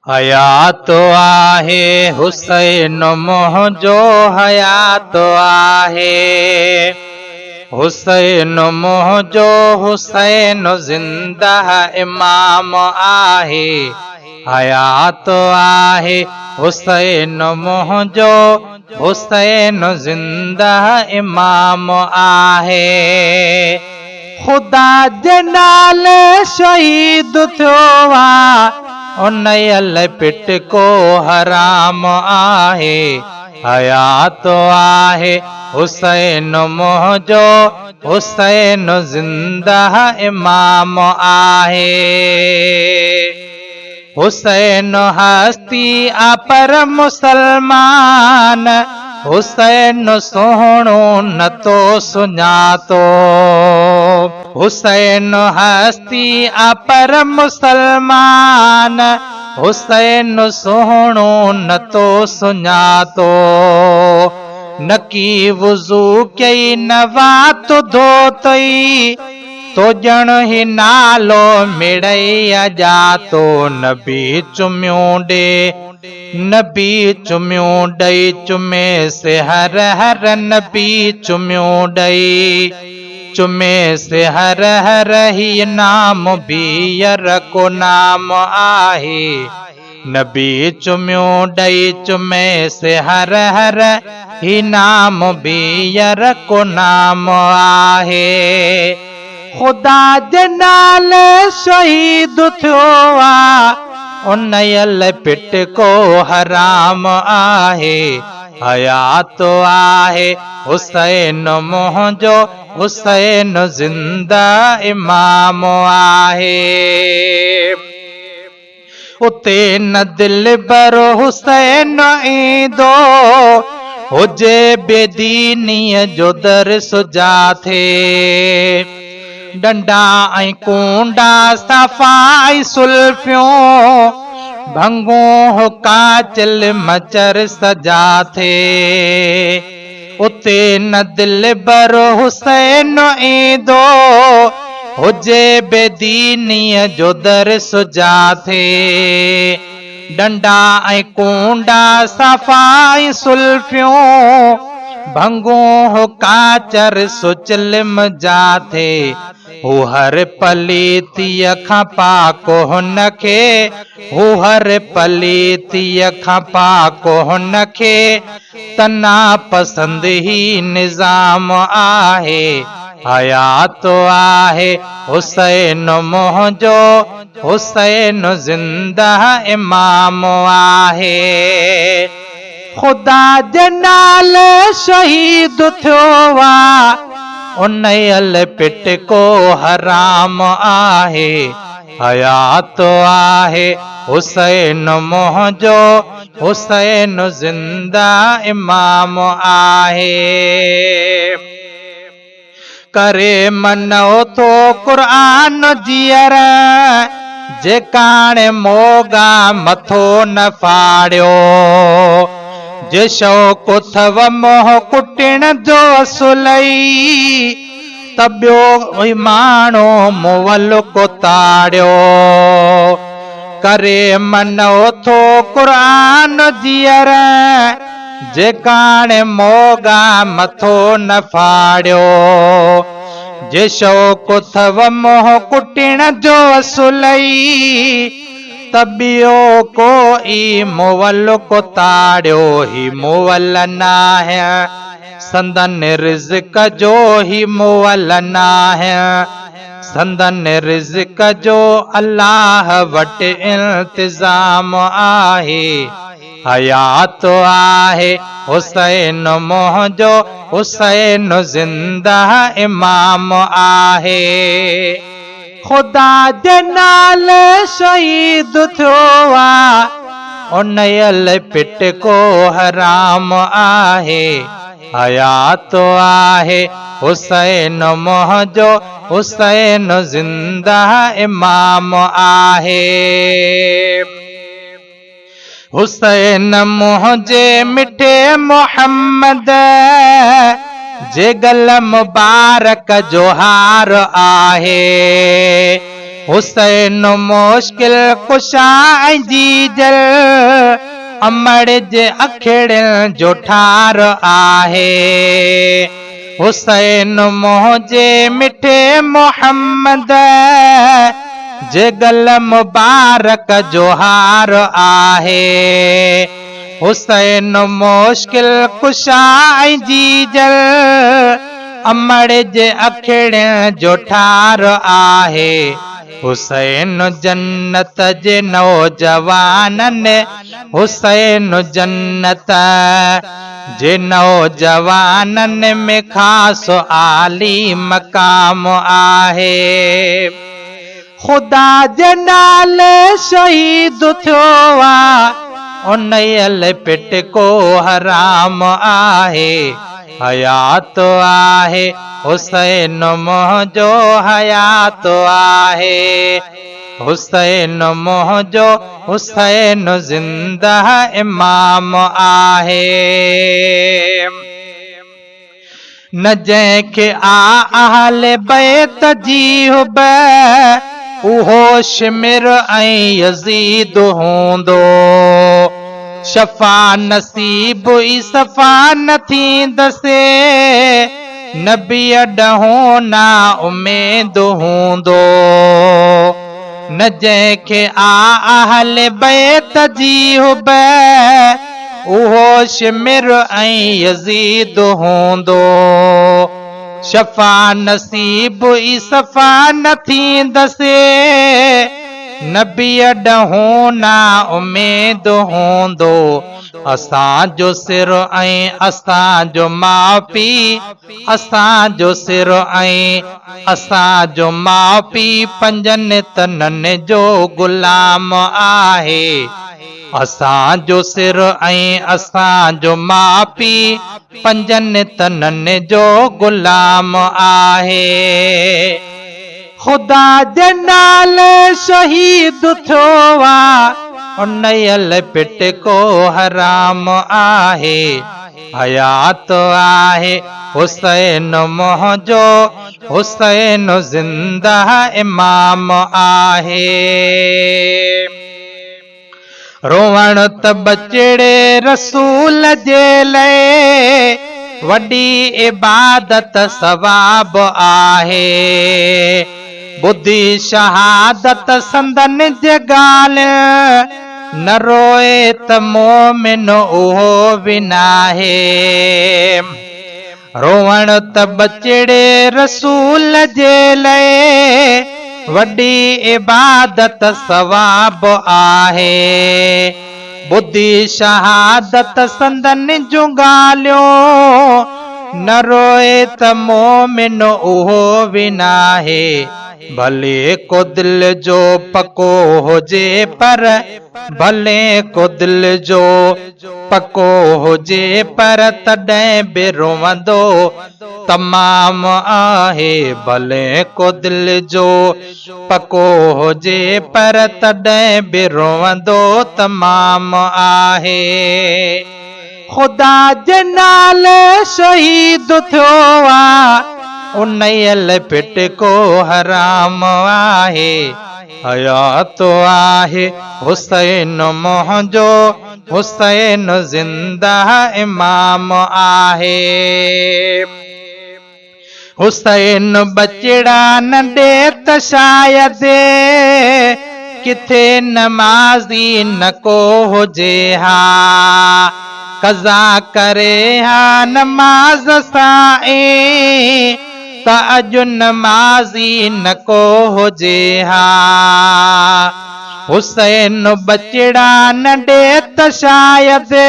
हयात आहे हुसैन मुंहिंजो हयात आहे हुसैन मुंहिंजो हुसैन ज़िंदा इमाम आहे हयात आहे हुसैन मुंहिंजो हुसैन ज़िंदा इमाम आहे ख़ुदा जे नाले शहीद थियो आहे उनयल पिट को हराम आहे हयात आहे हुसैन मुंहिंजो हुसैन ज़िंदा इमाम आहे हुसैन हस्ती आ पर मुसलमान हुसैन सोहणो न तो सुञातो हुसैन हस्ती आ पर मुसलमान हुसैन सोहणो न तो सुञातो न की वुज़ू कई न वात धोतई तो ॼण ही नालो मिड़ैया जातो नबी चुमियूं ॾे नबी चुमियूं ॾई चुमे से हर हर नबी चुमियूं ॾई चुमे से हर हर ही नाम बीयर को नाम आहे नबी चुमियूं ॾई चुमे से हर हर ही नाम बीयर को नाम आहे ख़ुदा जे नाले शहीद थियो आहे उनयल पिट को हराम आहे हयात आहे हुसैन मुंहिंजो हुसैन ज़िंदा इमाम आहे उते न दिल भरो हुसैन ईंदो हुजे बेदीनीअ जो दर सुजाथे डंडा ऐं कूंडा सफ़ाई सुल्फियूं भंगो हो काचल मचर सजा थे उते न दिल भरो हुसैन ईंदो हुजे बेदीनीअ जो दर सुजा थे डंडा ऐं कूंडा सफ़ाई सुल्फियूं भंगो हो काचर सुचलिम जाथे हू हर पलीतीअ खां पाको हुनखे हू हर पलीतीअ खां पाको हुनखे तना पसंद ही निज़ाम आहे हयात आहे हुसैन मुंहिंजो हुसैन ज़िंदा इमाम आहे ख़ुदा जे नाले शहीद थियो आहे उनयल पिट को हराम आहे हयात आहे हुसैन मुंहिंजो हुसैन ज़िंदा इमाम आहे करे मनो थो क़ुरान जीअर जे काणे मोगा मथो न फाड़ियो जे शौक़ थव मोह कुटिण जो असुलई त ॿियो माण्हू मुवल को ताड़ियो करे मनो थो क़ुरान जीअर जे काणे मोगा मथो न फाड़ियो जे शौक़ थव मोह कुटिण जो असुलई त ॿियो कोई मुवल को ताड़ियो ही मुवल नाहे संदन रिज़्क़ जो ही मुवल नाहे संदन रिज़्क़ जो अल्लाह वटि इंतज़ाम आहे हयात आहे हुसैन मुंहिंजो हुसैन ज़िंदा इमाम आहे ख़ुदा जे नाले शहीद थियो आहे उनयल पिट को हराम आहे हयात आहे हुसैन मुंहिंजो हुसैन ज़िंदा इमाम आहे हुसैन मुंहिंजे मिठे मोहम्मद जे गल मुबारक जो हार आहे हुसैन मुश्किल कुशा ऐं जीजल अमड़ जे अखिड़ियुनि जो ठार आहे। हुसैन मुंहिंजे मिठे मोहम्मद जे गल मुबारक जो हार आहे। हुसैन मुश्किल कुशा ऐं जीजल अमड़ जे अखिड़ियुनि जो ठार आहे। हुसैन जन्नत जे नौजवाननि हुसैन जन्नत जे नौजवाननि में ख़ासि आली मक़ाम आहे। ख़ुदा जे नाले शहीद थियो आहे उन पिट को हराम आहे। हयात आहे हुसैन मुंहिंजो हयात आहे। हुसैन मुंहिंजो हुसैन ज़िंदा इमाम आहे। न जंहिंखे अहले बैत जी हुब उहो शिमिर ऐं यज़ीद हूंदो। शफ़ा नसीब ई सफ़ा न थींदसि नबीअ ॾहों ना उमेद हूंदो। न जंहिंखे अहले बैत जी हुब उहो शिमिर ऐं यज़ीद हूंदो। शफ़ा नसीब ई सफ़ा न थींदसि नबीअ ॾहों ना उमेद हूंदो। असांजो सिर ऐं असांजो माउ पीउ असांजो सिर ऐं असांजो माउ पीउ पंजनि तननि जो ग़ुलाम आहे। असांजो सिर ऐं असांजो माउ पीउ पंजनि तननि जो ग़ुलाम आहे। ख़ुदा जे नाले शहीद थियो आहे उन पिट को हराम आहे। हयात आहे हुसैन मुंहिंजो हुसैन ज़िंदा इमाम आहे। रोवण त बचड़े रसूल जे लाइ वॾी इबादत सवाब आहे। बुद्धि शहादत संदन जे ॻाल्हि न रोए त मोमिन उहो बि नाहे। रोवण त बचड़े रसूल जे लाइ वॾी इबादत सवाब आहे। बुद्धि शहादत संदन जूं ॻाल्हियूं न रोए त मोमिन उहो बि नाहे। भले को दिल जो पको हुजे पर भले को दिल जो पको हुजे पर तॾहिं बि रोवंदो तमाम आहे। भले को दिल जो पको हुजे पर तॾहिं बि रोवंदो तमाम आहे। ख़ुदा जे नाले शहीद थियो आहे उन पिट को हराम आहे। हयात आहे हुसैन मुंहिंजो हुसैन ज़िंदा इमाम आहे। हुसैन बचड़ा न ॾे त शायदि किथे नमाज़ी न को हुजे हा। कज़ा करे हा नमाज़ साईं त अॼु नमाज़ी न को हुजे हा। हुसैन बचड़ा न ॾे त शायदि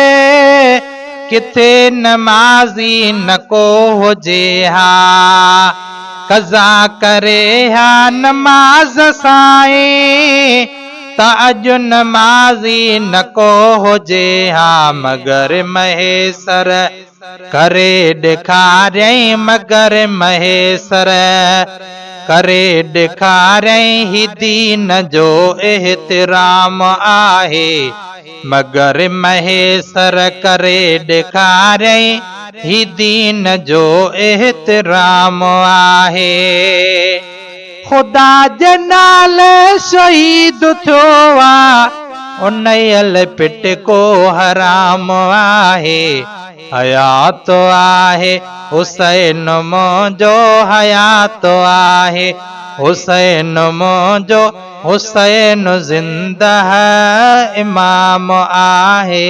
किथे नमाज़ी न को हुजे हा। कज़ा करे हा नमाज़ साईं त अॼु नमाज़ी न को हुजे हा। मगर महेसर करे ॾेखारियईं मगर महेसर करे ॾेखारियईं ही दीन जो एहतराम आहे। मगर महेसर करे ॾेखारियईं ही दीन जो एहतराम आहे। ख़ुदा जे नाले शहीद थियो आहे उनयल पिट को हराम आहे हयात आहे हुसैन मुंहिंजो हयात आहे हुसैन मुंहिंजो हुसैन ज़िंदा इमाम आहे।